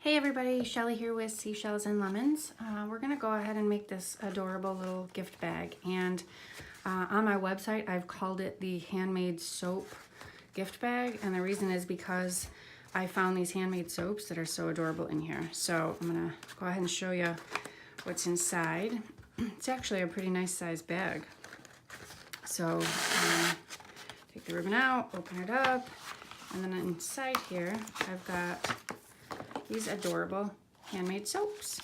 Hey everybody, Shelly here with Seashells and Lemons. We're going to go ahead and make this adorable little gift bag, and on my website I've called it the handmade soap gift bag, and the reason is because I found these handmade soaps that are so adorable in here. So I'm going to go ahead and show you what's inside. It's actually a pretty nice sized bag. So take the ribbon out, open it up, and then inside here I've got these adorable handmade soaps.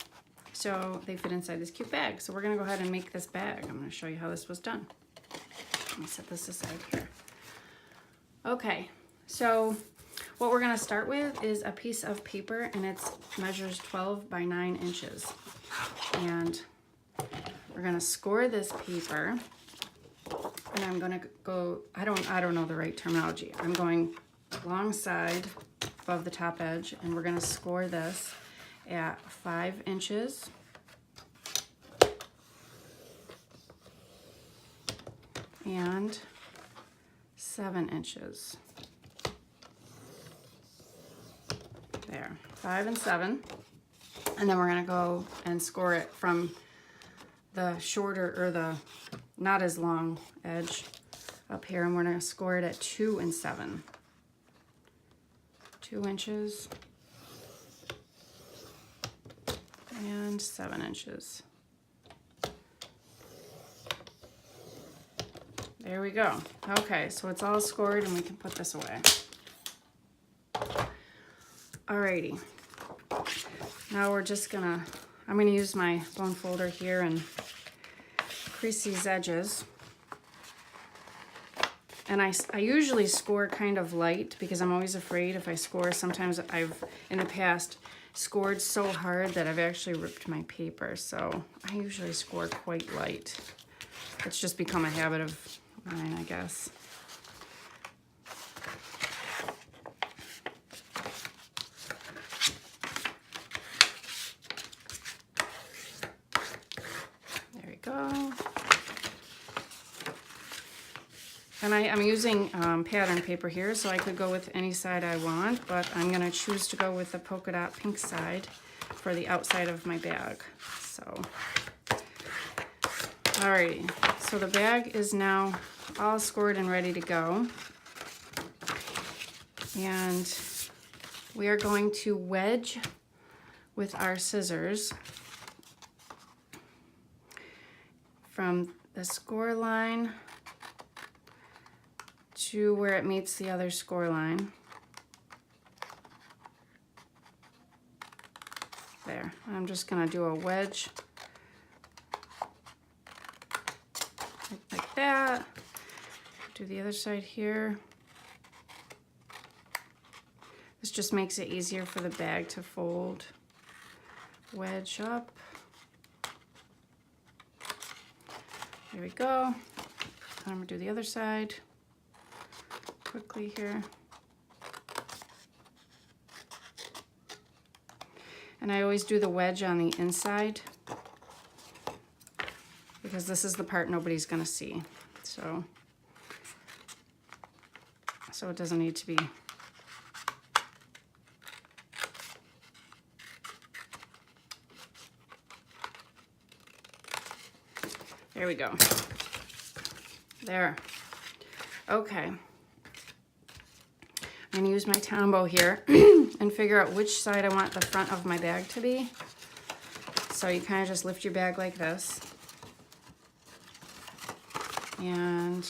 So they fit inside this cute bag. So we're gonna go ahead and make this bag. I'm gonna show you how this was done. Let me set this aside here. Okay, so what we're gonna start with is a piece of paper, and it measures 12 by 9 inches. And we're gonna score this paper, and I'm gonna go, I don't know the right terminology. I'm going alongside above the top edge, and we're gonna score this at 5 inches and 7 inches. There, 5 and 7. And then we're gonna go and score it from the shorter, or the not as long edge up here, and we're gonna score it at 2 and 7. 2 inches and 7 inches. There we go. Okay, so it's all scored and we can put this away. Alrighty. Now we're just gonna, I'm gonna use my bone folder here and crease these edges. And I usually score kind of light because I'm always afraid if I score. Sometimes I've, in the past, scored so hard that I've actually ripped my paper. So I usually score quite light. It's just become a habit of mine, I guess. There we go. And I'm using pattern paper here, so I could go with any side I want, but I'm gonna choose to go with the polka dot pink side for the outside of my bag. So, alrighty, so the bag is now all scored and ready to go. And we are going to wedge with our scissors from the score line to where it meets the other score line. There. I'm just gonna do a wedge like that. Do the other side here. This just makes it easier for the bag to fold. Wedge up. There we go. I'm gonna do the other side quickly here. And I always do the wedge on the inside because this is the part nobody's gonna see. So it doesn't need to be there we go. There. Okay. I'm gonna use my Tombow here and figure out which side I want the front of my bag to be. So you kind of just lift your bag like this. And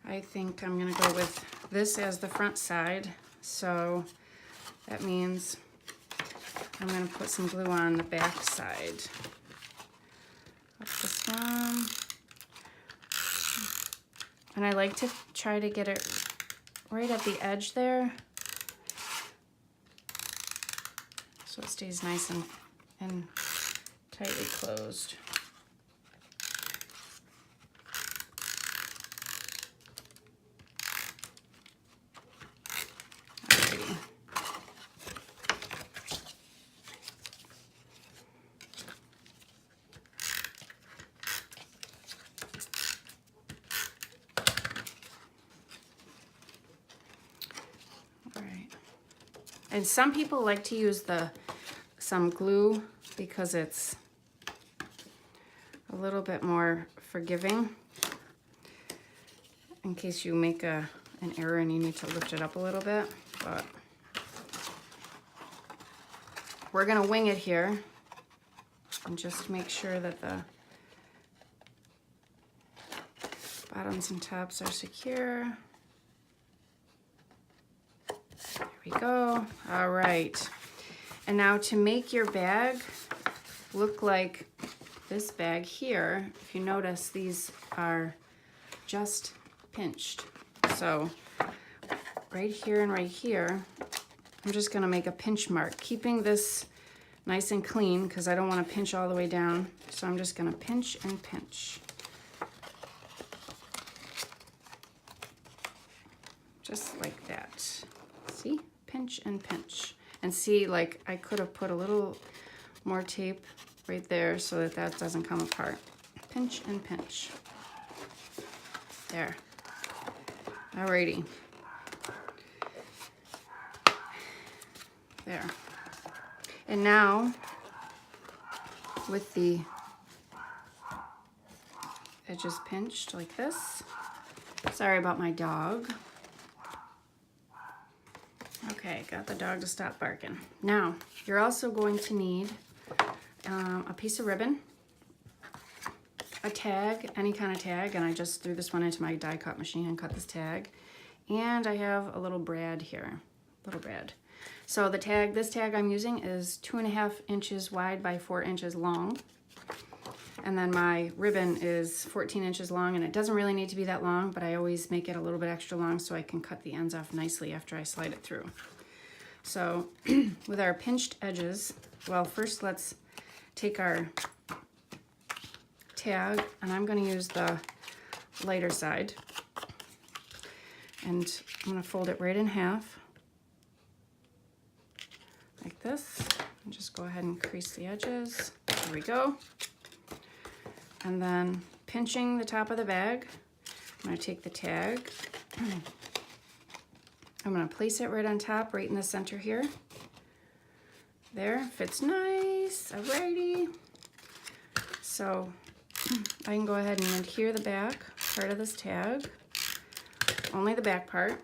I think I'm gonna go with this as the front side. So that means I'm gonna put some glue on the back side. Up this one. And I like to try to get it right at the edge there, so it stays nice and tightly closed. Alrighty. And some people like to use some glue because it's a little bit more forgiving in case you make an error and you need to lift it up a little bit. But we're gonna wing it here and just make sure that the bottoms and tops are secure. There we go. All right. And now to make your bag look like this bag here, if you notice, these are just pinched. So right here and right here, I'm just gonna make a pinch mark, keeping this nice and clean because I don't want to pinch all the way down. So I'm just gonna pinch and pinch. Just like that. See? Pinch and pinch. And see, like, I could have put a little more tape right there so that that doesn't come apart. Pinch and pinch. There. Alrighty. There. And now, with the edges pinched like this. Sorry about my dog. Okay, got the dog to stop barking. Now, you're also going to need a piece of ribbon, a tag, any kind of tag, and I just threw this one into my die cut machine and cut this tag. And I have a little brad here, little brad. So the tag, this tag I'm using is 2.5 inches wide by 4 inches long. And then my ribbon is 14 inches long, and it doesn't really need to be that long, but I always make it a little bit extra long so I can cut the ends off nicely after I slide it through. So with our pinched edges, well, first let's take our tag, and I'm going to use the lighter side, and I'm going to fold it right in half like this, and just go ahead and crease the edges. There we go. And then pinching the top of the bag, I'm going to take the tag, I'm going to place it right on top, right in the center here. There, fits nice. Alrighty. So I can go ahead and adhere the back part of this tag, only the back part.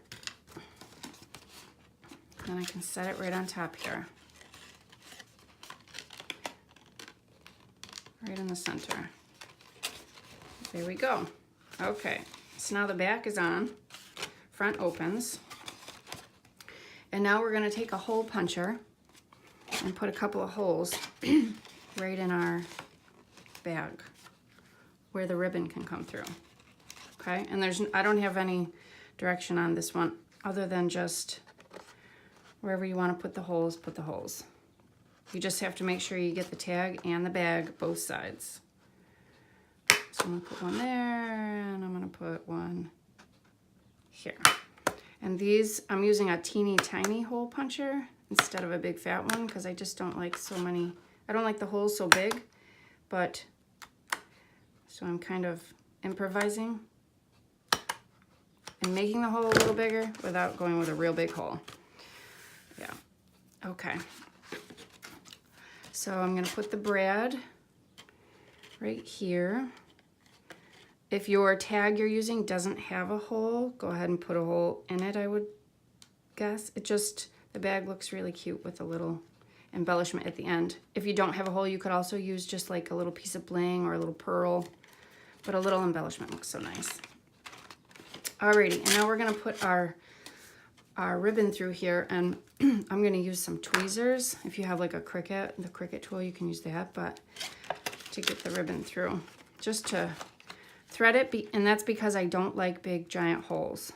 And I can set it right on top here. Right in the center. There we go. Okay, so now the back is on, front opens. And now we're gonna take a hole puncher and put a couple of holes right in our bag where the ribbon can come through. Okay, and I don't have any direction on this one other than just wherever you want to put the holes, put the holes. You just have to make sure you get the tag and the bag both sides. So I'm gonna put one there, and I'm gonna put one here. And these, I'm using a teeny tiny hole puncher instead of a big fat one because I just don't like so many, I don't like the holes so big, but, so I'm kind of improvising and making the hole a little bigger without going with a real big hole. Yeah, okay. So I'm gonna put the brad right here. If your tag you're using doesn't have a hole, go ahead and put a hole in it, I would guess. It just, the bag looks really cute with a little embellishment at the end. If you don't have a hole, you could also use just like a little piece of bling or a little pearl, but a little embellishment looks so nice. Alrighty, and now we're gonna put our ribbon through here, and I'm gonna use some tweezers. If you have like a Cricut, the Cricut tool, you can use that, but to get the ribbon through, just to thread it, and that's because I don't like big giant holes.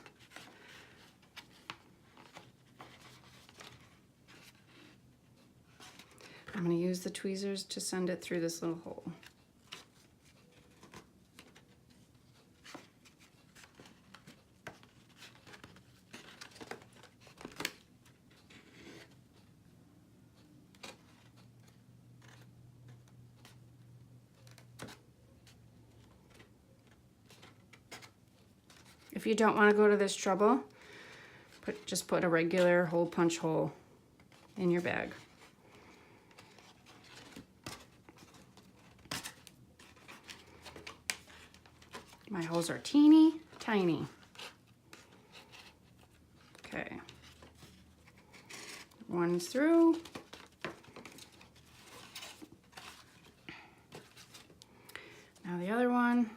I'm going to use the tweezers to send it through this little hole. If you don't want to go to this trouble, just put a regular hole punch hole in your bag. My holes are teeny tiny. Okay. One's through. Now the other one.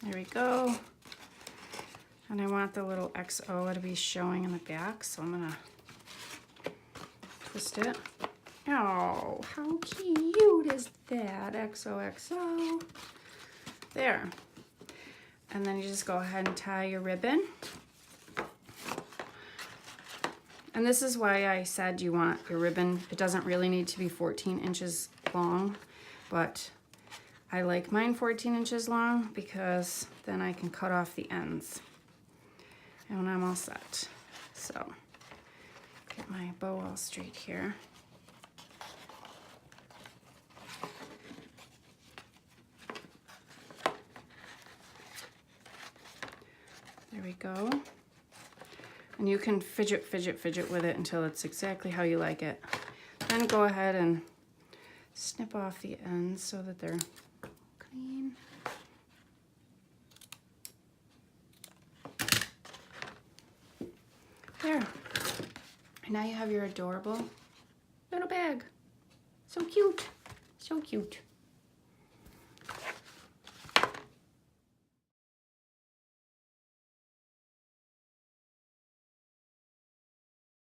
There we go. And I want the little XO to be showing in the back, so I'm gonna twist it. Oh, how cute is that? XOXO. There. And then you just go ahead and tie your ribbon. And this is why I said you want your ribbon. It doesn't really need to be 14 inches long, but I like mine 14 inches long because then I can cut off the ends. And I'm all set. So, get my bow all straight here. There we go. And you can fidget with it until it's exactly how you like it. Then go ahead and snip off the ends so that they're clean. There. And now you have your adorable little bag. So cute. So cute.